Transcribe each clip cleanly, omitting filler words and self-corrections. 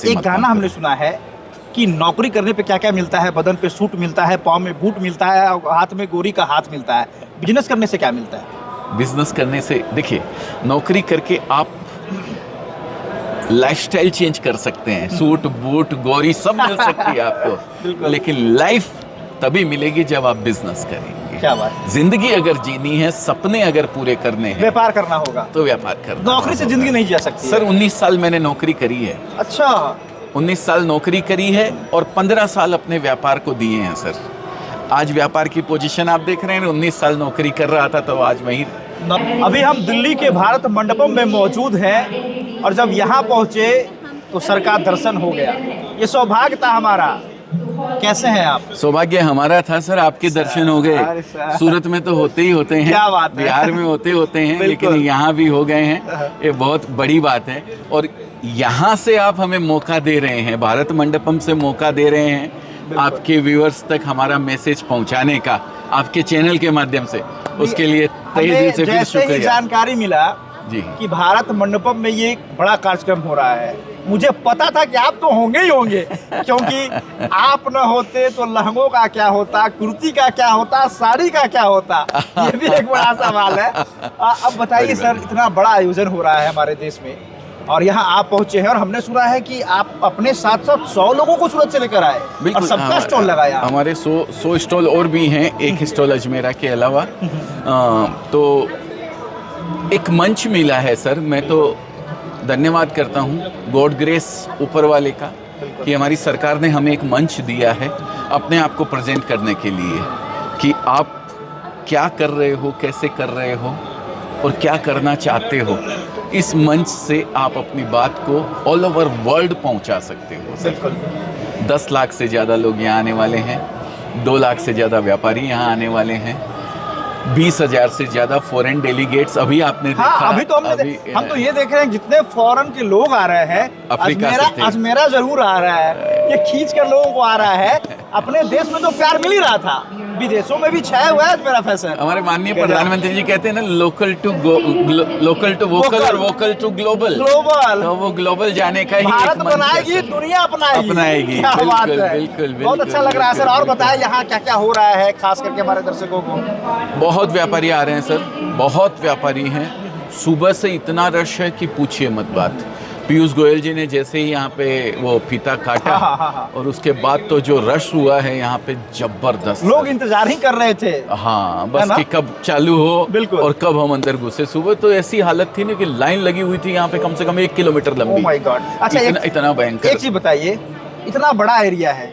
एक गाना हमने सुना है कि नौकरी करने पे क्या क्या मिलता है, बदन पे सूट मिलता है, पाँव में बूट मिलता है, हाथ में गोरी का हाथ मिलता है। बिजनेस करने से क्या मिलता है? बिजनेस करने से देखिए, नौकरी करके आप लाइफस्टाइल चेंज कर सकते हैं, सूट बूट गोरी सब मिल सकती है आपको, लेकिन लाइफ तभी मिलेगी जब आप बिजनेस करेंगे। क्या बात। जिंदगी अगर जीनी है, सपने अगर पूरे करने हैं, व्यापार करना होगा तो व्यापार करना। नौकरी से जिंदगी नहीं जी सकती सर 19 साल मैंने नौकरी करी है। अच्छा, 19 साल नौकरी करी है और 15 साल अपने व्यापार को दिए हैं सर। आज व्यापार की पोजीशन आप देख रहे हैं, 19 साल नौकरी कर रहा था तो आज वही। अभी हम दिल्ली के भारत मंडपम में मौजूद हैं और जब यहाँ पहुँचे तो सर का दर्शन हो गया। ये सौभाग्य था हमारा। कैसे हैं आप? सौभाग्य हमारा था सर, आपके दर्शन हो गए। सूरत में तो होते ही होते हैं, क्या बात है? बिहार में होते होते हैं, लेकिन यहाँ भी हो गए हैं, ये बहुत बड़ी बात है। और यहाँ से आप हमें मौका दे रहे हैं, भारत मंडपम से मौका दे रहे हैं आपके व्यूअर्स तक हमारा मैसेज पहुँचाने का, आपके चैनल के माध्यम से। उसके लिए तहे दिल से फिर शुक्रिया। जानकारी मिला जी कि भारत मंडपम में ये एक बड़ा कार्यक्रम हो रहा है, मुझे पता था कि आप तो होंगे ही होंगे, क्योंकि आप न होते तो लहंगों का क्या होता, कुर्ती का क्या होता, साड़ी का क्या होता, ये भी एक बड़ा सवाल है। अब बताइए सर, इतना बड़ा आयोजन हो रहा है हमारे देश में और यहाँ आप पहुँचे हैं और हमने सुना है कि आप अपने साथ साथ 100 लोगों को सूरत से लेकर आए और सबका स्टॉल लगाया। हमारे 100 स्टॉल और भी हैं, एक स्टॉल अजमेरा के अलावा। तो एक मंच मिला है सर, मैं तो धन्यवाद करता हूँ गॉड ग्रेस ऊपर वाले का कि हमारी सरकार ने हमें एक मंच दिया है अपने आप को प्रेजेंट करने के लिए कि आप क्या कर रहे हो, कैसे कर रहे हो और क्या करना चाहते हो। इस मंच से आप अपनी बात को ऑल ओवर वर्ल्ड पहुंचा सकते हो सर। 10 लाख से ज़्यादा लोग यहाँ आने वाले हैं, 2 लाख से ज़्यादा व्यापारी यहाँ आने वाले हैं, 20,000 से ज्यादा फॉरेन डेलीगेट्स अभी आपने देखा। हाँ, अभी तो हम तो ये देख रहे हैं जितने फॉरेन के लोग आ रहे हैं, अजमेरा जरूर आ रहा है, ये खींच कर लोगों को आ रहा है। अपने देश में तो प्यार मिल ही रहा था, विदेशों में भी छाया हुआ है अजमेरा फैशन। हमारे माननीय प्रधानमंत्री जी कहते हैं ना, लोकल टू वोकल और वोकल टू ग्लोबल। तो वो ग्लोबल जाने का ही भारत बनाएगी, दुनिया अपनाएगी। बिल्कुल बहुत अच्छा लग रहा है सर। और बताएं यहाँ क्या क्या हो रहा है, खास करके हमारे दर्शकों को। बहुत व्यापारी आ रहे हैं सर, बहुत व्यापारी हैं। सुबह से इतना रश है कि पूछिए मत बात। पीयूष गोयल जी ने जैसे ही यहाँ पे वो फीता काटा और उसके बाद तो जो रश हुआ है यहाँ पे जबरदस्त, लोग इंतजार ही कर रहे थे। हाँ, बस कि कब चालू हो और कब हम अंदर घुसे। सुबह तो ऐसी हालत थी ना कि लाइन लगी हुई थी यहाँ पे कम से कम 1 किलोमीटर लंबी। Oh my God. अच्छा, इतना भयंकर। एक चीज बताइए, इतना बड़ा एरिया है,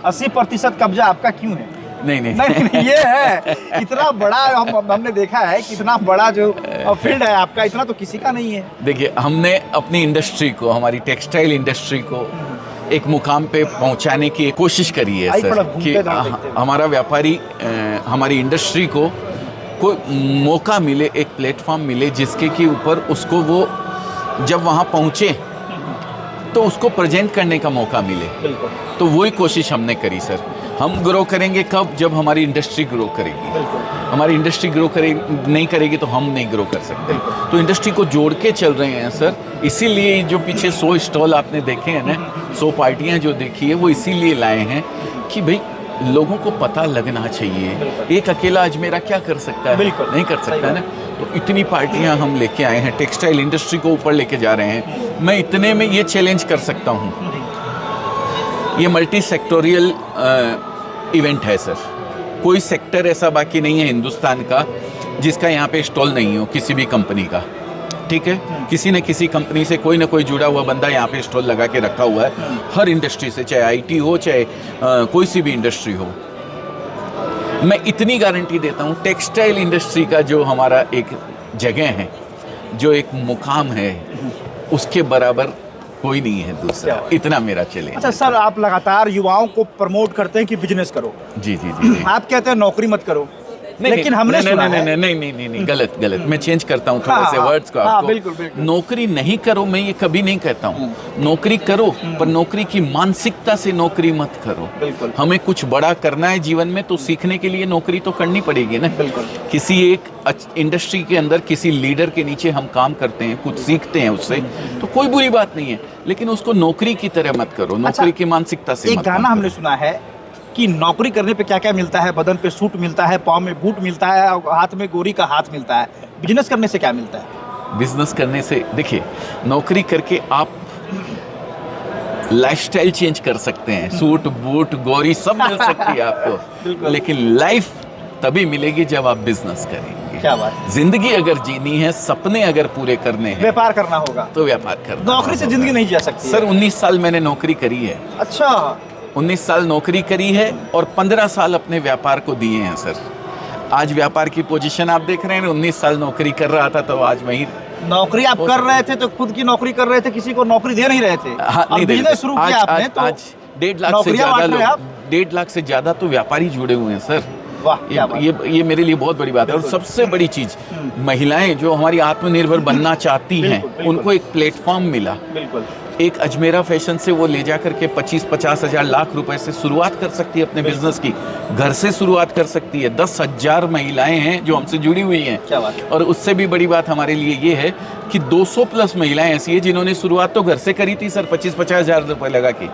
80% कब्जा आपका क्यों है? नहीं, ये है इतना बड़ा। हमने देखा है कि इतना बड़ा जो फील्ड है आपका, इतना तो किसी का नहीं है। देखिए, हमने अपनी इंडस्ट्री को, हमारी टेक्सटाइल इंडस्ट्री को एक मुकाम पे पहुंचाने की कोशिश करी है सर, कि हमारा व्यापारी, हमारी इंडस्ट्री को कोई मौका मिले, एक प्लेटफॉर्म मिले जिसके के ऊपर उसको वो जब वहाँ पहुँचे तो उसको प्रेजेंट करने का मौका मिले। तो वही कोशिश हमने करी सर। हम ग्रो करेंगे कब? जब हमारी इंडस्ट्री ग्रो करेगी। हमारी इंडस्ट्री ग्रो नहीं करेगी तो हम नहीं ग्रो कर सकते। तो इंडस्ट्री को जोड़ के चल रहे हैं सर। इसीलिए जो पीछे 100 स्टॉल आपने देखे हैं ना, 100 पार्टियां जो देखी है, वो इसीलिए लाए हैं कि भाई लोगों को पता लगना चाहिए। एक अकेला अजमेरा क्या कर सकता है? नहीं कर सकता है ना। तो इतनी पार्टियां हम लेके आए हैं, टेक्सटाइल इंडस्ट्री को ऊपर लेके जा रहे हैं। मैं इतने में ये चैलेंज कर सकता हूँ, ये मल्टी सेक्टोरियल इवेंट है सर। कोई सेक्टर ऐसा बाकी नहीं है हिंदुस्तान का जिसका यहाँ पे स्टॉल नहीं हो, किसी भी कंपनी का। ठीक है, किसी न किसी कंपनी से कोई ना कोई जुड़ा हुआ बंदा यहाँ पे स्टॉल लगा के रखा हुआ है। हर इंडस्ट्री से, चाहे आईटी हो, चाहे कोई सी भी इंडस्ट्री हो। मैं इतनी गारंटी देता हूँ, टेक्सटाइल इंडस्ट्री का जो हमारा एक जगह है, जो एक मुकाम है, उसके बराबर कोई नहीं है दूसरा। इतना मेरा चैलेंज। अच्छा सर, आप लगातार युवाओं को प्रमोट करते हैं कि बिजनेस करो। जी। आप कहते हैं नौकरी मत करो, लेकिन हमने सुना है नहीं, गलत मैं चेंज करता हूँ थोड़ा से वर्ड्स को हाँ, आपको। बिल्कुल। नौकरी नहीं करो, मैं ये कभी नहीं कहता हूँ। नौकरी करो, पर नौकरी की मानसिकता से नौकरी मत करो। बिल्कुल। हमें कुछ बड़ा करना है जीवन में, तो सीखने के लिए नौकरी तो करनी पड़ेगी ना। बिल्कुल। किसी एक इंडस्ट्री के अंदर किसी लीडर के नीचे हम काम करते हैं, कुछ सीखते हैं उससे, तो कोई बुरी बात नहीं है, लेकिन उसको नौकरी की तरह मत करो, नौकरी की मानसिकता से एक मत गाना करो। हमने सुना है कि नौकरी करने पे क्या क्या मिलता है, बदन पे सूट मिलता है, पाँव में बूट मिलता है, हाथ में गोरी का हाथ मिलता है। बिजनेस करने से क्या मिलता है? बिजनेस करने से देखिए, नौकरी करके आप लाइफस्टाइल चेंज कर सकते हैं, सूट बूट गोरी सब मिल सकती है आपको, लेकिन लाइफ तभी मिलेगी जब आप बिजनेस करेंगे। क्या बात है। जिंदगी अगर जीनी है, सपने अगर पूरे करने हैं, व्यापार करना होगा तो व्यापार करना। नौकरी से जिंदगी नहीं जी सकती सर 19 साल मैंने नौकरी करी है। अच्छा। 19 साल नौकरी करी है और 15 साल अपने व्यापार को दिए हैं सर। आज व्यापार की पोजीशन आप देख रहे हैं, 19 साल नौकरी कर रहा था तो आज वही नौकरी आप कर रहे थे तो खुद की नौकरी कर रहे थे, किसी को नौकरी दे नहीं रहे थे। हाँ, नहीं दे बिजनेस शुरू किया आपने तो आज 1.5 लाख से नौकरियां ज्यादा बांट रहे हैं आप। लोग, 1.5 लाख से ज्यादा तो व्यापारी जुड़े हुए हैं सर। वाह, क्या बात। ये मेरे लिए बहुत बड़ी बात है। और सबसे बड़ी चीज, महिलाएं जो हमारी आत्मनिर्भर बनना चाहती हैं, उनको एक प्लेटफॉर्म मिला। बिल्कुल। एक अजमेरा फैशन से वो ले जा करके 25-50 हजार लाख रुपए से शुरुआत कर सकती है अपने बिजनेस की, घर से शुरुआत कर सकती है। 10,000 महिलाएं हैं जो हमसे जुड़ी हुई हैं। क्या बात है। और उससे भी बड़ी बात हमारे लिए ये है कि 200 प्लस महिलाएं ऐसी है जिन्होंने शुरुआत तो घर से करी थी सर, 25-50 हजार रुपए लगा के,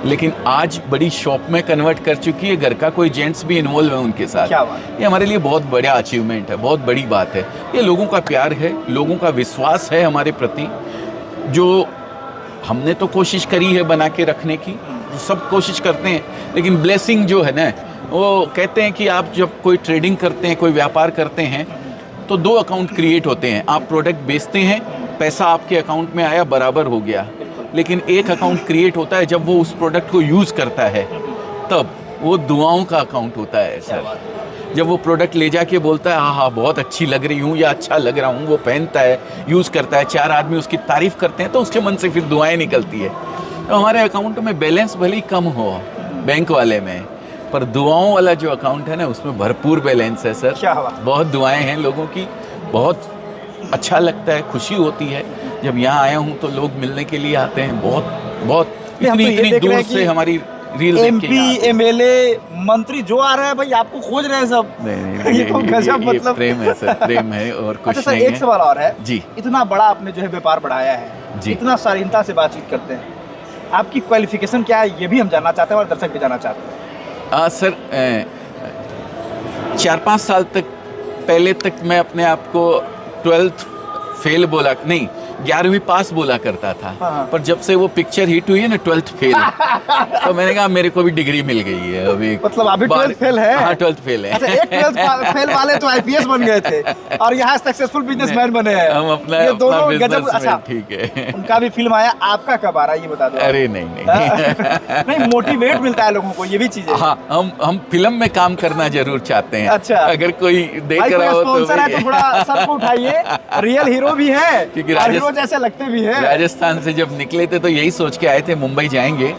लेकिन आज बड़ी शॉप में कन्वर्ट कर चुकी है। घर का कोई जेंट्स भी इन्वॉल्व है उनके साथ। क्या बात। ये हमारे लिए बहुत बड़ा अचीवमेंट है, बहुत बड़ी बात है। ये लोगों का प्यार है, लोगों का विश्वास है हमारे प्रति, जो हमने तो कोशिश करी है बना के रखने की, सब कोशिश करते हैं, लेकिन ब्लेसिंग जो है ना, वो कहते हैं कि आप जब कोई ट्रेडिंग करते हैं, कोई व्यापार करते हैं, तो 2 अकाउंट क्रिएट होते हैं। आप प्रोडक्ट बेचते हैं, पैसा आपके अकाउंट में आया, बराबर हो गया, लेकिन एक अकाउंट क्रिएट होता है जब वो उस प्रोडक्ट को यूज़ करता है, तब वो दुआओं का अकाउंट होता है सर। जब वो प्रोडक्ट ले जाके बोलता है हाँ हाँ बहुत अच्छी लग रही हूँ या अच्छा लग रहा हूँ, वो पहनता है, यूज़ करता है, 4 आदमी उसकी तारीफ़ करते हैं, तो उसके मन से फिर दुआएं निकलती है। तो हमारे अकाउंट में बैलेंस भले ही कम हो बैंक वाले में, पर दुआओं वाला जो अकाउंट है ना, उसमें भरपूर बैलेंस है सर। क्या बात। बहुत दुआएं हैं लोगों की, बहुत अच्छा लगता है, खुशी होती है जब यहाँ आया हूँ तो लोग मिलने के लिए आते हैं। बहुत इतनी दूर से हमारी रील MP MLA मंत्री जो आ रहे हैं भाई, आपको खोज रहे हैं सब। नहीं, ये तो गजब, मतलब प्रेम है सर, प्रेम है और कुछ अच्छा सर, नहीं एक है। सवाल और है जी। इतना बड़ा आपने जो है व्यापार बढ़ाया है, जी। इतना शालीनता से बातचीत करते हैं, आपकी क्वालिफिकेशन क्या है, ये भी हम जानना चाहते हैं और दर्शक भी जानना चाहते हैं। सर 4-5 साल तक पहले तक मैं अपने आप को 12th फेल बोला, नहीं 11वीं पास बोला करता था। हाँ। पर जब से वो पिक्चर हिट हुई है ना 12th फेल, तो मैंने कहा मेरे को भी डिग्री मिल गई है अभी। मतलब अभी 12th फेल है? हाँ 12th फेल है। अच्छा, एक 12th फेल वाले तो IPS बन गए थे और यहाँ सक्सेसफुल बिजनेसमैन बने हैं। हम अपना ये दोनों गजब। बिजनेस अच्छा, में ठीक है। उनका भी फिल्म आया, आपका कब आ रहा है ये बता दो। अरे नहीं नहीं, मोटिवेट मिलता है लोगों को, ये भी चीज है। हाँ, हम फिल्म में काम करना जरूर चाहते हैं। अच्छा। अगर कोई देख भाई रहा कोई हो तो स्पॉन्सर है तो थोड़ा सबको उठाइए, रियल हीरो भी है क्योंकि और हीरो जैसे लगते भी हैं। राजस्थान से जब निकले थे तो यही सोच के आए थे मुंबई जाएंगे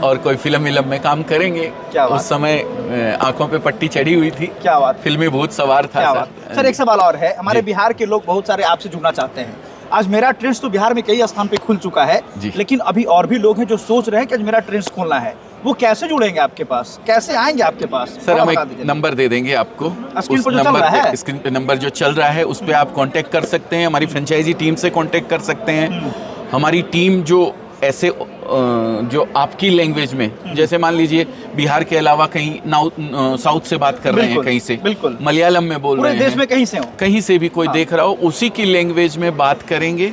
और कोई फिल्म में काम करेंगे। क्या बात। उस समय आंखों पे पट्टी चढ़ी हुई थी। क्या बात। फिल्मी भूत सवार था क्या सर। बात। सर एक सवाल और है, हमारे जी। बिहार के लोग बहुत सारे आपसे जुड़ना चाहते हैं। आज मेरा ट्रेंड्स तो बिहार में कई स्थान पे खुल चुका है, लेकिन अभी और भी लोग हैं जो सोच रहे हैं कि आज मेरा ट्रेंड्स खोलना है, वो कैसे जुड़ेंगे आपके पास, कैसे आएंगे आपके पास? सर हम एक नंबर दे देंगे आपको, स्क्रीन उस पर जो चल नंबर रहा है। स्क्रीन पे नंबर जो चल रहा है उस पे आप कांटेक्ट कर सकते हैं, हमारी फ्रेंचाइजी टीम से कांटेक्ट कर सकते हैं। हमारी टीम जो ऐसे जो आपकी लैंग्वेज में, जैसे मान लीजिए बिहार के अलावा कहीं साउथ से बात कर रहे हैं, कहीं से बिल्कुल मलयालम में बोल रहे हैं, पूरे देश में कहीं से हो, कहीं से भी कोई देख रहा हो, उसी की लैंग्वेज में बात करेंगे,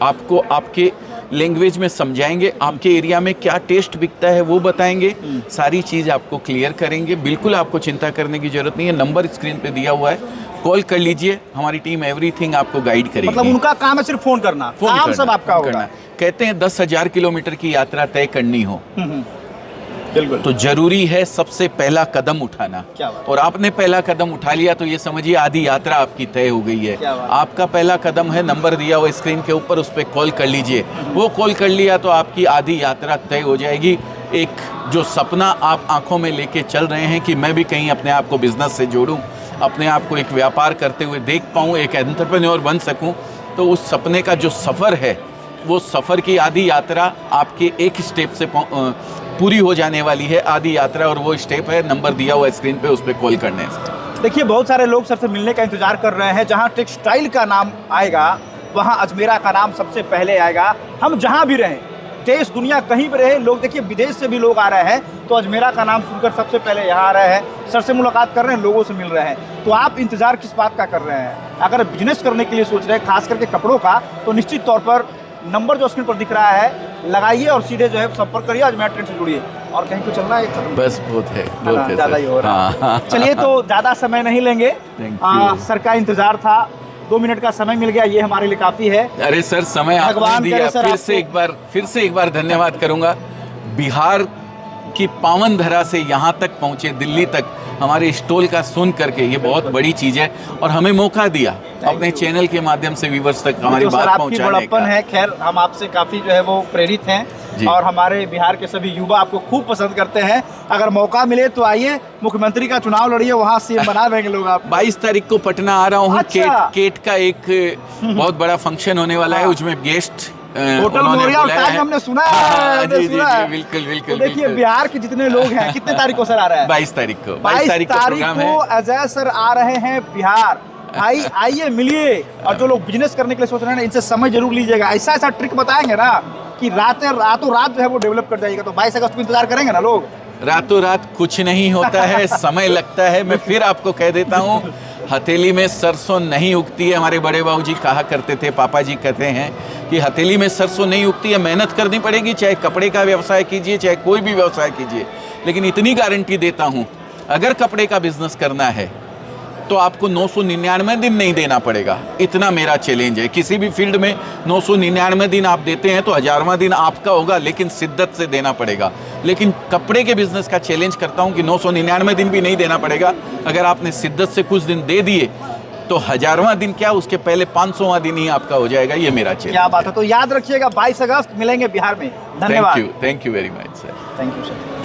आपको आपके लैंग्वेज में समझाएंगे, आपके एरिया में क्या टेस्ट बिकता है वो बताएंगे, सारी चीज़ आपको क्लियर करेंगे। बिल्कुल आपको चिंता करने की जरूरत नहीं है, नंबर स्क्रीन पे दिया हुआ है, कॉल कर लीजिए, हमारी टीम एवरीथिंग आपको गाइड करेगी। मतलब उनका काम है सिर्फ फोन करना, काम सब आपका होगा। कहते हैं 10,000 किलोमीटर की यात्रा तय करनी हो बिल्कुल, तो जरूरी है सबसे पहला कदम उठाना। क्या बात। और आपने पहला कदम उठा लिया तो ये समझिए आधी यात्रा आपकी तय हो गई है। क्या बात। आपका पहला कदम है, नंबर दिया हुआ स्क्रीन के ऊपर, उस पर कॉल कर लीजिए। वो कॉल कर लिया तो आपकी आधी यात्रा तय हो जाएगी। एक जो सपना आप आंखों में लेके चल रहे हैं कि मैं भी कहीं अपने आप को बिजनेस से जोड़ूं, अपने आप को एक व्यापार करते हुए देख पाऊँ, एक एंटरप्रेन्योर बन सकूँ, तो उस सपने का जो सफ़र है, वो सफ़र की आधी यात्रा आपके एक स्टेप से पूरी हो जाने वाली है, आधी यात्रा, और वो स्टेप है नंबर दिया हुआ स्क्रीन पे, उस पर कॉल करने से। देखिए, बहुत सारे लोग सर से मिलने का इंतजार कर रहे हैं। जहां टेक्सटाइल का नाम आएगा वहां अजमेरा का नाम सबसे पहले आएगा। हम जहां भी रहें, देश दुनिया कहीं भी रहे, लोग देखिए विदेश से भी लोग आ रहे हैं तो अजमेरा का नाम सुनकर सबसे पहले यहाँ आ रहे हैं, सर से मुलाकात कर रहे हैं, लोगों से मिल रहे हैं। तो आप इंतजार किस बात का कर रहे हैं? अगर बिजनेस करने के लिए सोच रहे हैं, खास करके कपड़ों का, तो निश्चित तौर पर नंबर जो स्क्रीन पर दिख रहा है लगाइए और सीधे जो है संपर्क करिए, अजमेरा ट्रेंड से जुड़िए। और कहीं को चलना है? बस बहुत है ज़्यादा ही हो रहा है। चलिए, तो ज़्यादा समय नहीं लेंगे, सर का इंतजार था, 2 मिनट का समय मिल गया, ये हमारे लिए काफ़ी है। अरे सर, समय आपने दिया, फिर से एक बार धन्यवाद करूंगा। बिहार की पावन धरा से यहाँ तक पहुँचे, दिल्ली तक हमारे स्टॉल का सुन करके, ये बहुत बड़ी चीज़ है, और हमें मौका दिया अपने चैनल के माध्यम से व्यूवर्स तक हमारी बात पहुँचाने का। है। खैर, हम आपसे काफ़ी जो है वो प्रेरित हैं और हमारे बिहार के सभी युवा आपको खूब पसंद करते हैं। अगर मौका मिले तो आइए, मुख्यमंत्री का चुनाव लड़िए, वहाँ सीएम बना देंगे लोग आप। 22 तारीख को पटना आ रहा हूँ। अच्छा। केट का एक बहुत बड़ा फंक्शन होने वाला है, उसमें गेस्ट होटल मोरिया और ताज हमने सुना है। बिल्कुल। देखिए, बिहार के जितने लोग हैं, कितने तारीख को सर आ रहा है? 22 तारीख को 22 तारीख को अजय सर आ रहे हैं बिहार। भाई आइए, मिलिए, और जो लोग बिजनेस करने के लिए सोच रहे हैं ना, इनसे समय जरूर लीजिएगा। ऐसा ट्रिक बताएंगे ना कि रातों रात जो है वो डेवलप कर जाएगा। तो 22 अगस्त को इंतजार करेंगे ना लोग। रातों रात कुछ नहीं होता है, समय लगता है। मैं फिर आपको कह देता हूँ, हथेली में सरसों नहीं उगती है। हमारे बड़े बाबूजी कहा करते थे, पापा जी कहते हैं कि हथेली में सरसों नहीं उगती है, मेहनत करनी पड़ेगी, चाहे कपड़े का व्यवसाय कीजिए, चाहे कोई भी व्यवसाय कीजिए। लेकिन इतनी गारंटी देता हूँ, अगर कपड़े का बिजनेस करना है तो आपको 999 दिन नहीं देना पड़ेगा। इतना मेरा चैलेंज है। किसी भी फील्ड में 999 दिन आप देते हैं तो 1000वां दिन आपका होगा, लेकिन शिद्दत से देना पड़ेगा। लेकिन कपड़े के बिजनेस का चैलेंज करता हूं कि 999 दिन भी नहीं देना पड़ेगा। अगर आपने शिद्दत से कुछ दिन दे दिए तो 1000वां दिन क्या, उसके पहले 500वां दिन ही आपका हो जाएगा। ये मेरा चैलेंज। क्या बात है। तो याद रखिएगा, 22 अगस्त मिलेंगे बिहार में। धन्यवाद। Thank you very much sir. Thank you sir.